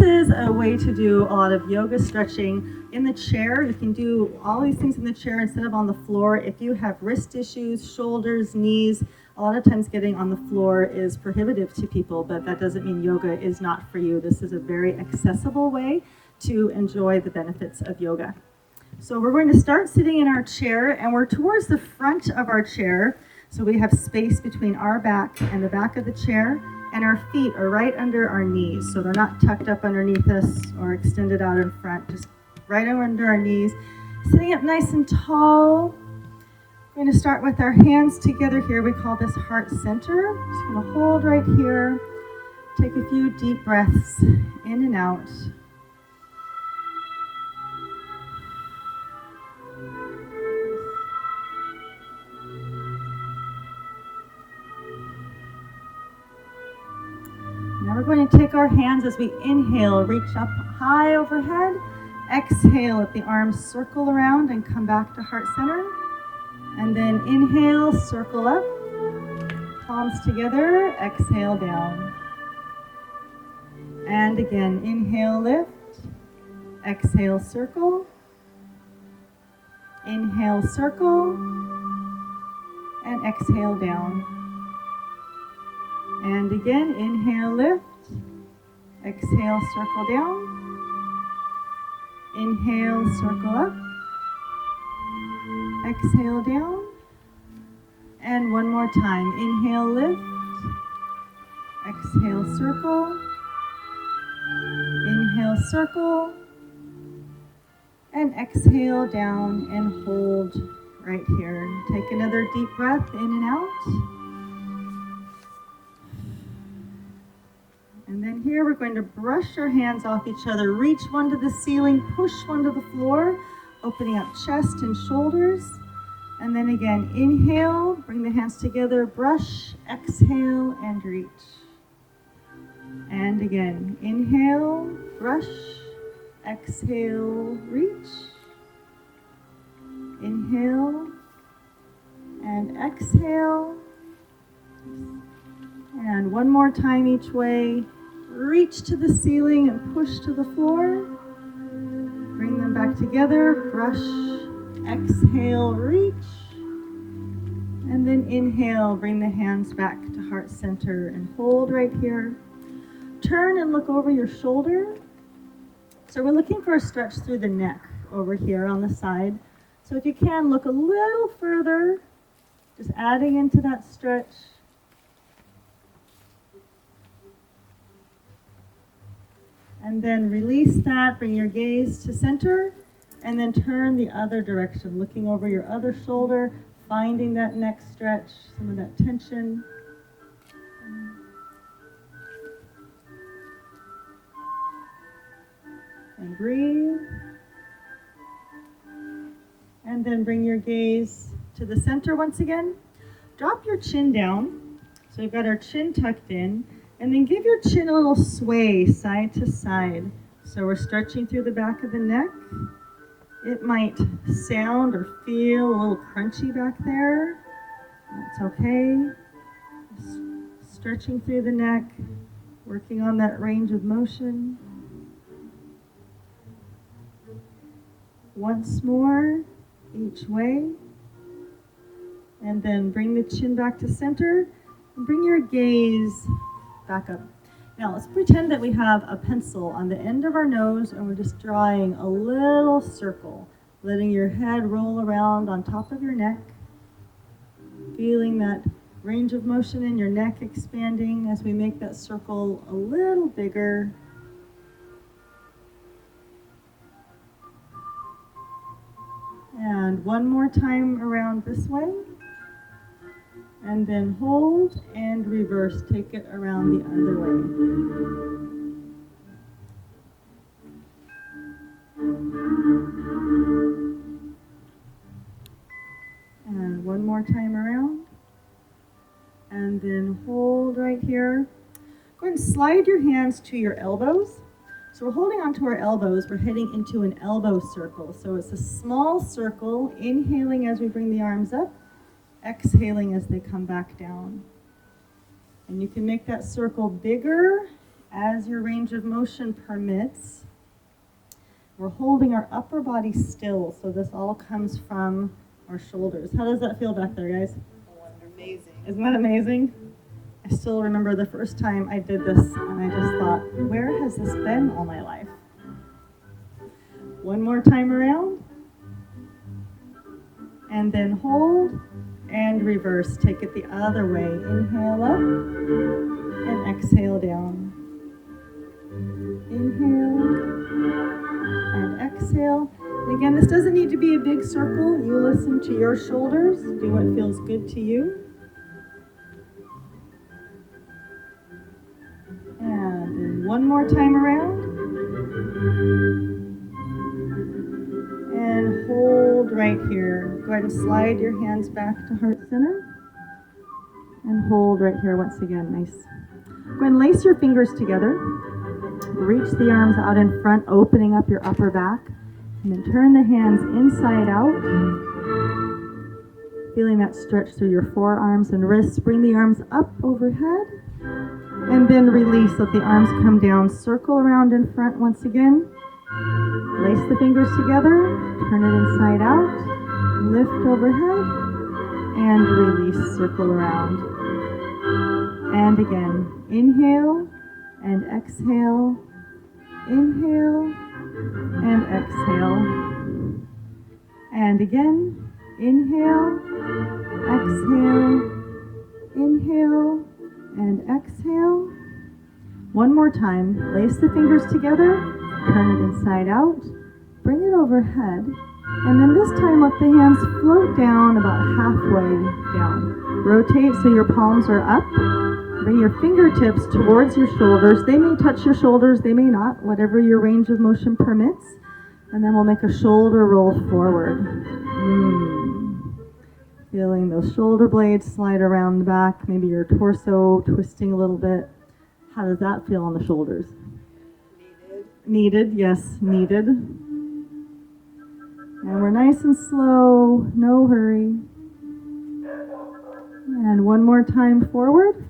is a way to do a lot of yoga stretching in the chair. You can do all these things in the chair instead of on the floor. If you have wrist issues, shoulders, knees, a lot of times getting on the floor is prohibitive to people, but that doesn't mean yoga is not for you. This is a very accessible way to enjoy the benefits of yoga. So we're going to start sitting in our chair, and we're towards the front of our chair. So we have space between our back and the back of the chair, and our feet are right under our knees. So they're not tucked up underneath us or extended out in front, just right under our knees. Sitting up nice and tall. We're going to start with our hands together here. We call this heart center. Just going to hold right here. Take a few deep breaths in and out. Now we're going to take our hands as we inhale, reach up high overhead. Exhale, let the arms circle around and come back to heart center. And then inhale, circle up, palms together, exhale down. And again, inhale, lift, exhale, circle. Inhale, circle, and exhale down. And again, inhale, lift, exhale, circle down. Inhale, circle up. Exhale down. And one more time. Inhale, lift. Exhale, circle. Inhale, circle. And exhale down and hold right here. Take another deep breath in and out. And then here we're going to brush our hands off each other. Reach one to the ceiling, push one to the floor, opening up chest and shoulders. And then again, inhale, bring the hands together, brush, exhale, and reach. And again, inhale, brush, exhale, reach. Inhale, and exhale. And one more time each way. Reach to the ceiling and push to the floor. Bring them back together, brush, exhale, reach. And then inhale, bring the hands back to heart center and hold right here. Turn and look over your shoulder. So we're looking for a stretch through the neck over here on the side. So if you can, look a little further, just adding into that stretch. And then release that, bring your gaze to center, and then turn the other direction, looking over your other shoulder, finding that neck stretch, some of that tension. And breathe. And then bring your gaze to the center once again. Drop your chin down. So we've got our chin tucked in. And then give your chin a little sway side to side. So we're stretching through the back of the neck. It might sound or feel a little crunchy back there. That's okay. Just stretching through the neck, working on that range of motion. Once more, each way. And then bring the chin back to center. And bring your gaze back up. Now let's pretend that we have a pencil on the end of our nose and we're just drawing a little circle, letting your head roll around on top of your neck, feeling that range of motion in your neck expanding as we make that circle a little bigger. And one more time around this way. And then hold and reverse. Take it around the other way. And one more time around. And then hold right here. Go ahead and slide your hands to your elbows. So we're holding onto our elbows. We're heading into an elbow circle. So it's a small circle, inhaling as we bring the arms up. Exhaling as they come back down. And you can make that circle bigger as your range of motion permits. We're holding our upper body still, so this all comes from our shoulders. How does that feel back there, guys? Amazing. Isn't that amazing? I still remember the first time I did this, and I just thought, where has this been all my life? One more time around. And then hold and reverse. Take it the other way. Inhale up and exhale down. Inhale and exhale. And again, this doesn't need to be a big circle. You listen to your shoulders. Do what feels good to you. And then one more time around. And hold right here. Go ahead and slide your hands back to heart center. And hold right here once again. Nice. Go ahead and lace your fingers together. Reach the arms out in front, opening up your upper back. And then turn the hands inside out. Feeling that stretch through your forearms and wrists. Bring the arms up overhead. And then release. Let the arms come down. Circle around in front once again. Lace the fingers together, turn it inside out, lift overhead, and release, circle around. And again, inhale and exhale, inhale and exhale. And again, inhale, exhale, inhale and exhale. One more time, lace the fingers together. Turn it inside out, bring it overhead, and then this time let the hands float down about halfway down. Rotate so your palms are up. Bring your fingertips towards your shoulders. They may touch your shoulders, they may not, whatever your range of motion permits. And then we'll make a shoulder roll forward. Feeling those shoulder blades slide around the back, maybe your torso twisting a little bit. How does that feel on the shoulders? Needed, yes, needed. And we're nice and slow, no hurry. And one more time forward.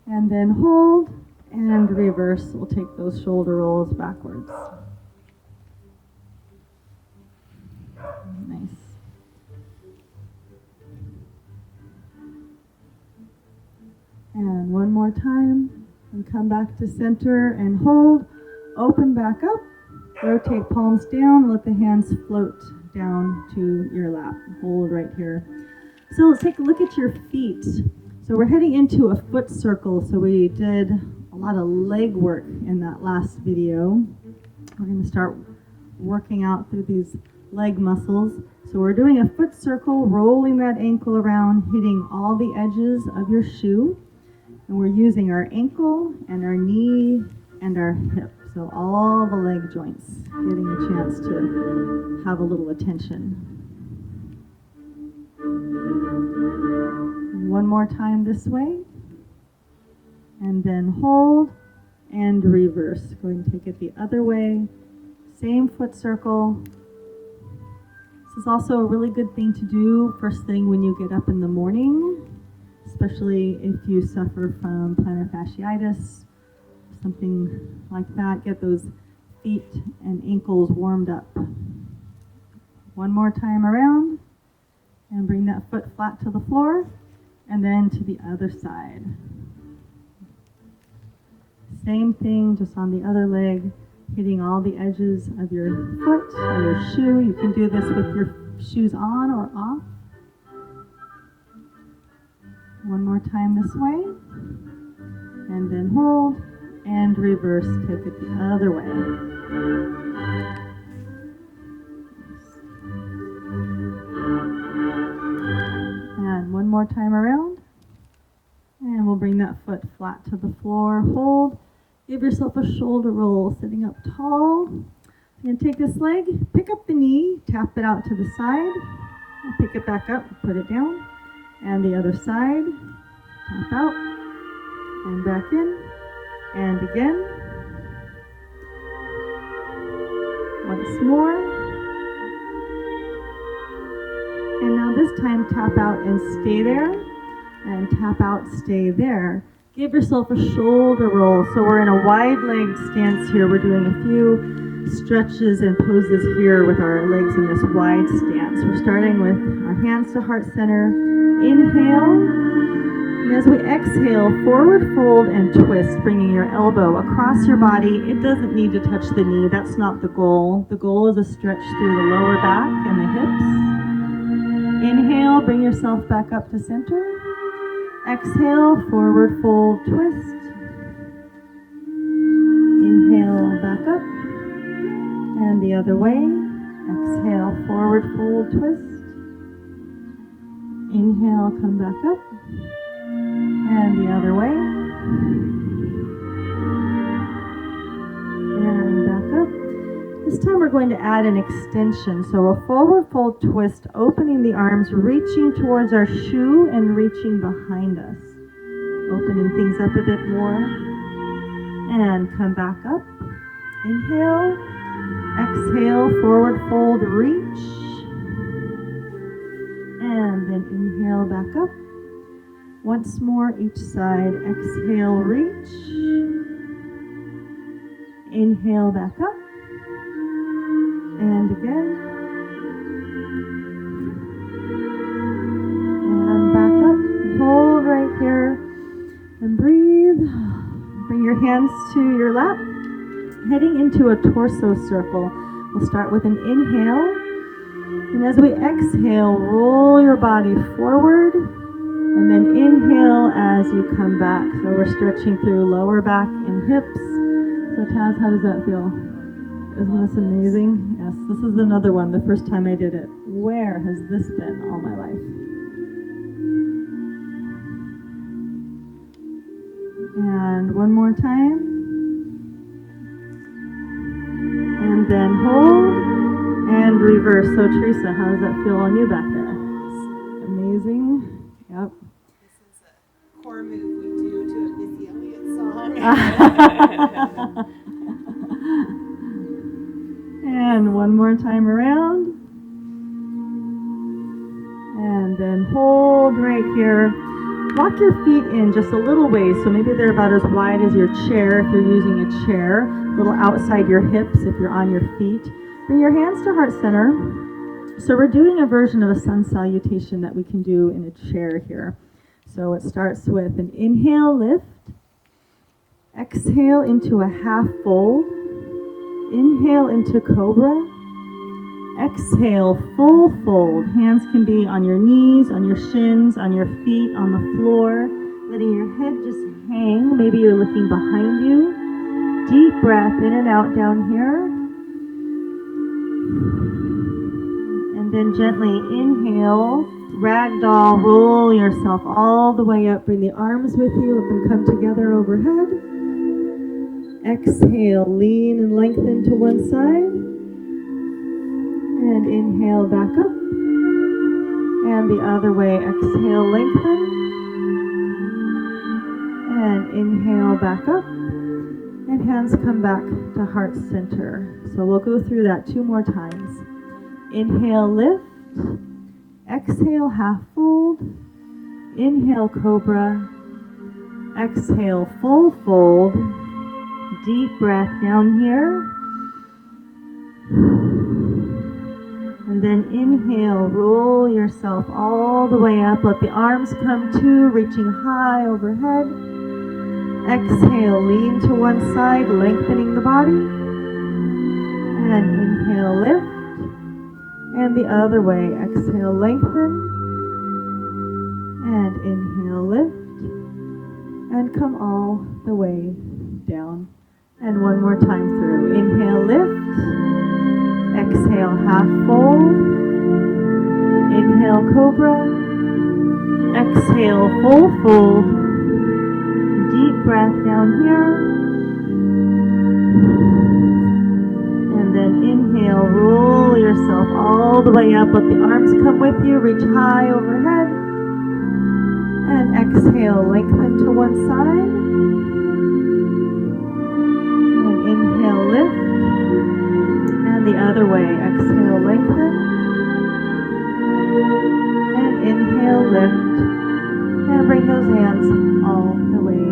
And then hold and reverse. We'll take those shoulder rolls backwards. Nice. And one more time. And come back to center and hold. Open back up, rotate palms down, let the hands float down to your lap. Hold right here. So let's take a look at your feet. So we're heading into a foot circle. So we did a lot of leg work in that last video. We're going to start working out through these leg muscles. So we're doing a foot circle, rolling that ankle around, hitting all the edges of your shoe. And we're using our ankle and our knee and our hip. So all the leg joints getting a chance to have a little attention. And one more time this way. And then hold and reverse. Go ahead and take it the other way. Same foot circle. This is also a really good thing to do first thing when you get up in the morning, especially if you suffer from plantar fasciitis. Something like that. Get those feet and ankles warmed up. One more time around and bring that foot flat to the floor and then to the other side. Same thing, just on the other leg, hitting all the edges of your foot or your shoe. You can do this with your shoes on or off. One more time this way and then hold. And reverse, take it the other way. And one more time around. And we'll bring that foot flat to the floor. Hold. Give yourself a shoulder roll, sitting up tall. You're going to take this leg, pick up the knee, tap it out to the side. Pick it back up, put it down. And the other side. Tap out. And back in. And again. Once more. And now this time tap out and stay there. And tap out, stay there. Give yourself a shoulder roll. So we're in a wide-legged stance here. We're doing a few stretches and poses here with our legs in this wide stance. We're starting with our hands to heart center. Inhale. And as we exhale, forward fold and twist, bringing your elbow across your body. It doesn't need to touch the knee. That's not the goal. The goal is a stretch through the lower back and the hips. Inhale, bring yourself back up to center. Exhale, forward fold, twist. Inhale, back up. And the other way. Exhale, forward fold, twist. Inhale, come back up. And the other way. And back up. This time we're going to add an extension. So a forward fold twist, opening the arms, reaching towards our shoe and reaching behind us. Opening things up a bit more. And come back up. Inhale. Exhale, forward fold, reach. And then inhale, back up. Once more, each side. Exhale, reach. Inhale, back up. And again. And back up. Hold right here. And breathe. Bring your hands to your lap. Heading into a torso circle. We'll start with an inhale. And as we exhale, roll your body forward. And then inhale as you come back. So we're stretching through lower back and hips. So Taz, how does that feel? Isn't this amazing? Yes, this is another one, the first time I did it. Where has this been all my life? And one more time. And then hold and reverse. So Teresa, how does that feel on you back there? Amazing. Yep. This is a core move we do to a Missy Elliott song. And one more time around. And then hold right here. Walk your feet in just a little ways. So maybe they're about as wide as your chair if you're using a chair. A little outside your hips if you're on your feet. Bring your hands to heart center. So we're doing a version of a sun salutation that we can do in a chair here. So it starts with an inhale, lift. Exhale into a half fold. Inhale into cobra. Exhale, full fold. Hands can be on your knees, on your shins, on your feet, on the floor. Letting your head just hang. Maybe you're looking behind you. Deep breath in and out down here. And then gently inhale, ragdoll, roll yourself all the way up. Bring the arms with you, let them come together overhead. Exhale, lean and lengthen to one side. And inhale, back up. And the other way, exhale, lengthen. And inhale, back up. And hands come back to heart center. So we'll go through that 2 more times. Inhale, lift. Exhale, half fold. Inhale, cobra. Exhale, full fold. Deep breath down here. And then inhale, roll yourself all the way up. Let the arms come to, reaching high overhead. Exhale, lean to one side, lengthening the body. And inhale, lift. And the other way, exhale, lengthen. And inhale, lift. And come all the way down. And one more time through. Inhale, lift. Exhale, half fold. Inhale, cobra. Exhale, full fold. Deep breath down here. And then inhale, roll yourself all the way up. Let the arms come with you. Reach high overhead. And exhale, lengthen to one side. And inhale, lift. And the other way. Exhale, lengthen. And inhale, lift. And bring those hands all the way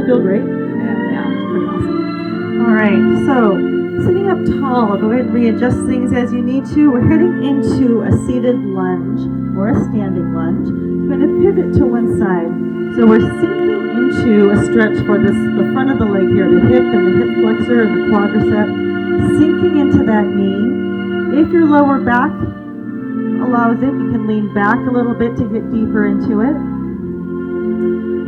feel great? Yeah, it's pretty awesome. All right, so sitting up tall, go ahead and readjust things as you need to. We're heading into a seated lunge or a standing lunge. We're going to pivot to one side. So we're sinking into a stretch for the front of the leg here, the hip and the hip flexor and the quadricep, sinking into that knee. If your lower back allows it, you can lean back a little bit to get deeper into it.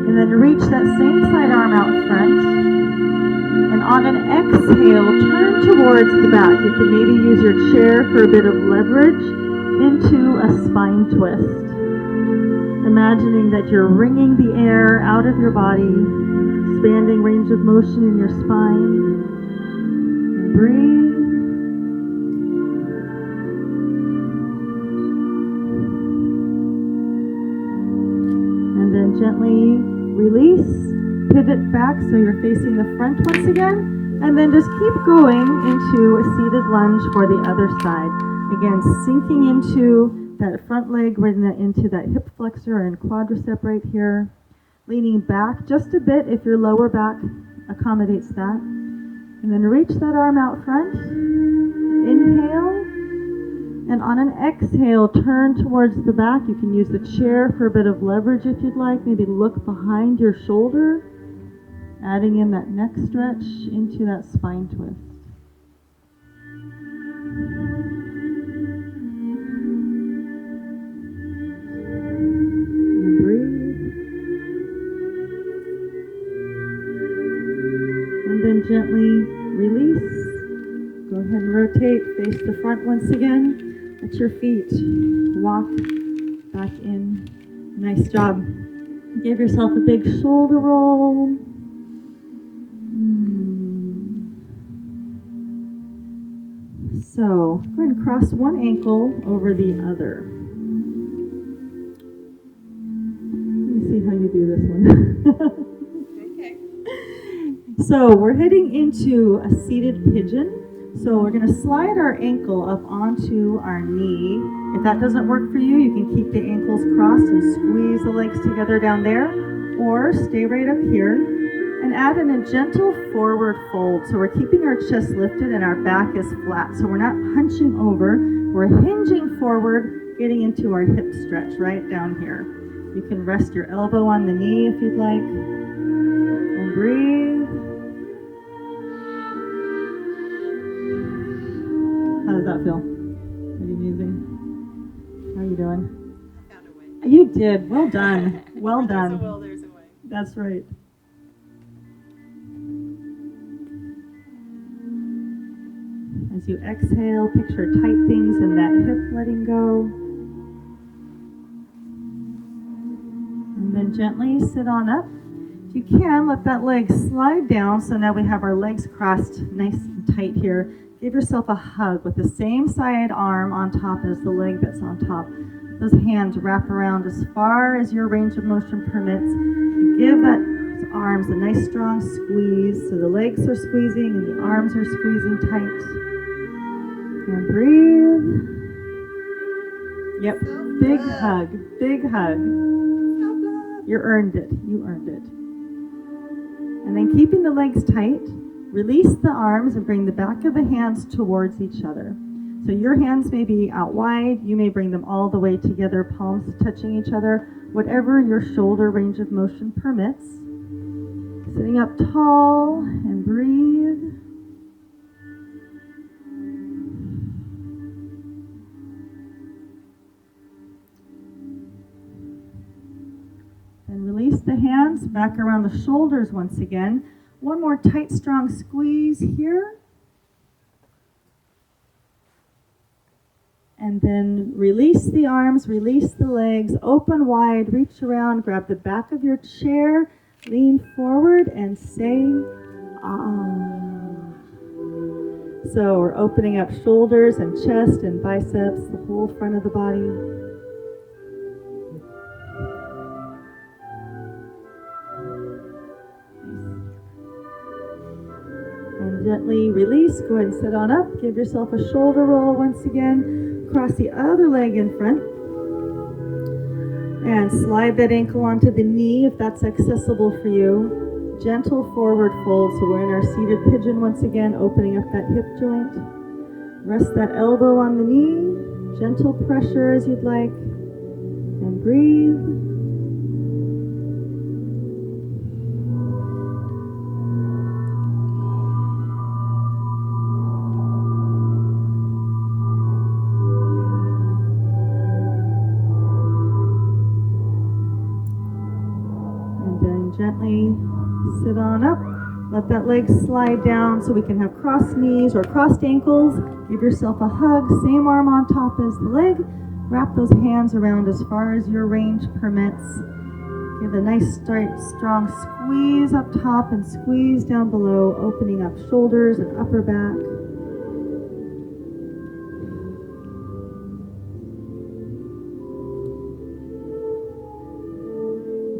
And then reach that same side arm out front. And on an exhale, turn towards the back. You can maybe use your chair for a bit of leverage into a spine twist. Imagining that you're wringing the air out of your body, expanding range of motion in your spine. And breathe. And then gently release, pivot back so you're facing the front once again, and then just keep going into a seated lunge for the other side. Again, sinking into that front leg, right into that hip flexor and quadricep right here. Leaning back just a bit if your lower back accommodates that. And then reach that arm out front. Inhale. And on an exhale, turn towards the back. You can use the chair for a bit of leverage if you'd like. Maybe look behind your shoulder, adding in that neck stretch into that spine twist. And breathe. And then gently release. Go ahead and rotate, face the front once again. Let your feet walk back in. Nice job. Give yourself a big shoulder roll. So, go ahead and cross one ankle over the other. Let me see how you do this one. Okay. So, we're heading into a seated pigeon. So we're going to slide our ankle up onto our knee. If that doesn't work for you, you can keep the ankles crossed and squeeze the legs together down there, or stay right up here and add in a gentle forward fold. So we're keeping our chest lifted and our back is flat. So we're not hunching over, we're hinging forward, getting into our hip stretch right down here. You can rest your elbow on the knee if you'd like, and breathe. How does that feel? Pretty amazing. How are you doing? I found a way. You did. Well done. Well done. There's a will, there's a way. That's right. As you exhale, picture tight things in that hip letting go. And then gently sit on up. If you can, let that leg slide down. So now we have our legs crossed nice and tight here. Give yourself a hug with the same side arm on top as the leg that's on top. Those hands wrap around as far as your range of motion permits. You give those arms a nice strong squeeze. So the legs are squeezing and the arms are squeezing tight. And breathe. Yep, big hug, big hug. You earned it, you earned it. And then keeping the legs tight, release the arms and bring the back of the hands towards each other. So your hands may be out wide. You may bring them all the way together, palms touching each other, whatever your shoulder range of motion permits. Sitting up tall and breathe. And release the hands back around the shoulders once again. One more tight, strong squeeze here. And then release the arms, release the legs, open wide, reach around, grab the back of your chair, lean forward and say, ah. So we're opening up shoulders and chest and biceps, the whole front of the body. Gently release, go ahead and sit on up, give yourself a shoulder roll once again, cross the other leg in front, and slide that ankle onto the knee if that's accessible for you. gentle forward fold. So we're in our seated pigeon once again, opening up that hip joint. Rest that elbow on the knee, gentle pressure as you'd like, and breathe. Gently sit on up. Let that leg slide down so we can have crossed knees or crossed ankles. Give yourself a hug. Same arm on top as the leg. Wrap those hands around as far as your range permits. Give a nice, strong squeeze up top and squeeze down below, opening up shoulders and upper back.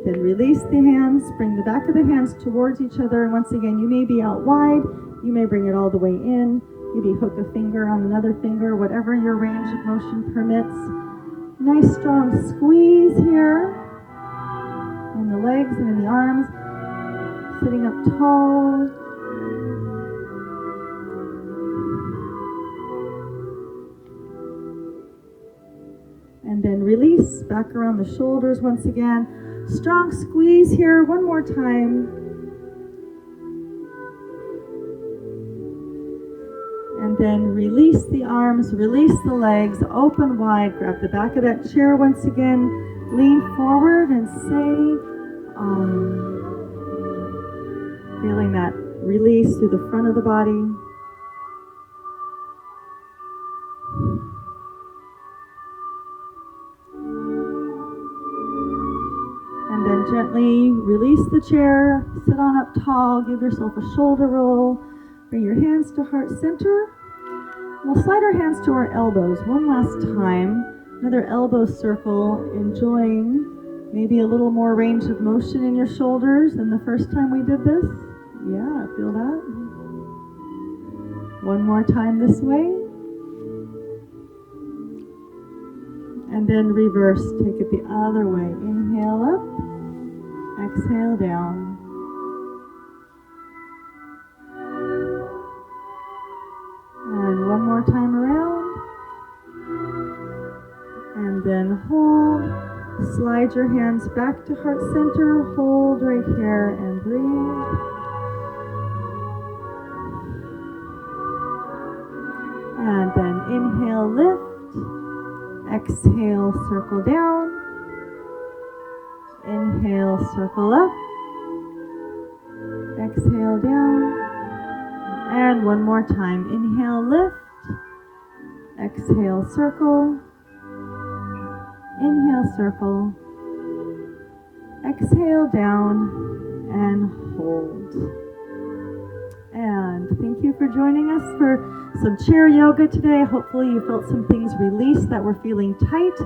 Then release the hands, bring the back of the hands towards each other. And once again, you may be out wide, you may bring it all the way in, maybe hook a finger on another finger, whatever your range of motion permits. Nice strong squeeze here in the legs and in the arms, sitting up tall. And then release, back around the shoulders once again. Strong squeeze here, one more time. And then release the arms, release the legs, open wide, grab the back of that chair once again, lean forward and say, feeling that release through the front of the body. And then gently release the chair, sit on up tall, give yourself a shoulder roll, bring your hands to heart center. We'll slide our hands to our elbows one last time. Another elbow circle, enjoying maybe a little more range of motion in your shoulders than the first time we did this. Yeah, feel that? One more time this way. And then reverse, take it the other way. Inhale up, exhale down. And one more time around. And then hold. Slide your hands back to heart center. Hold right here and breathe. And then inhale, lift. Exhale, circle down. Inhale, circle up. Exhale, down. And one more time. Inhale, lift. Exhale, circle. Inhale, circle. Exhale, down. And hold. And thank you for joining us for some chair yoga today. Hopefully you felt some things release that were feeling tight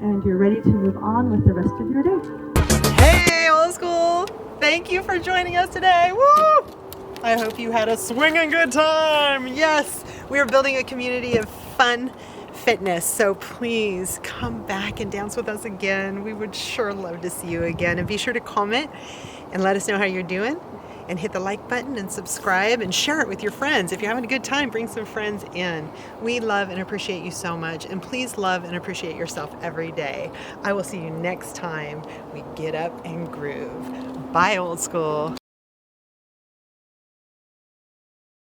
and you're ready to move on with the rest of your day. Hey, old school! Thank you for joining us today. Woo! I hope you had a swinging good time. Yes, we are building a community of fun fitness. So please come back and dance with us again. We would sure love to see you again. And be sure to comment and let us know how you're doing. And hit the like button and subscribe and share it with your friends. If you're having a good time, bring some friends in. We love and appreciate you so much. And please love and appreciate yourself every day. I will see you next time we get up and groove. Bye, old school.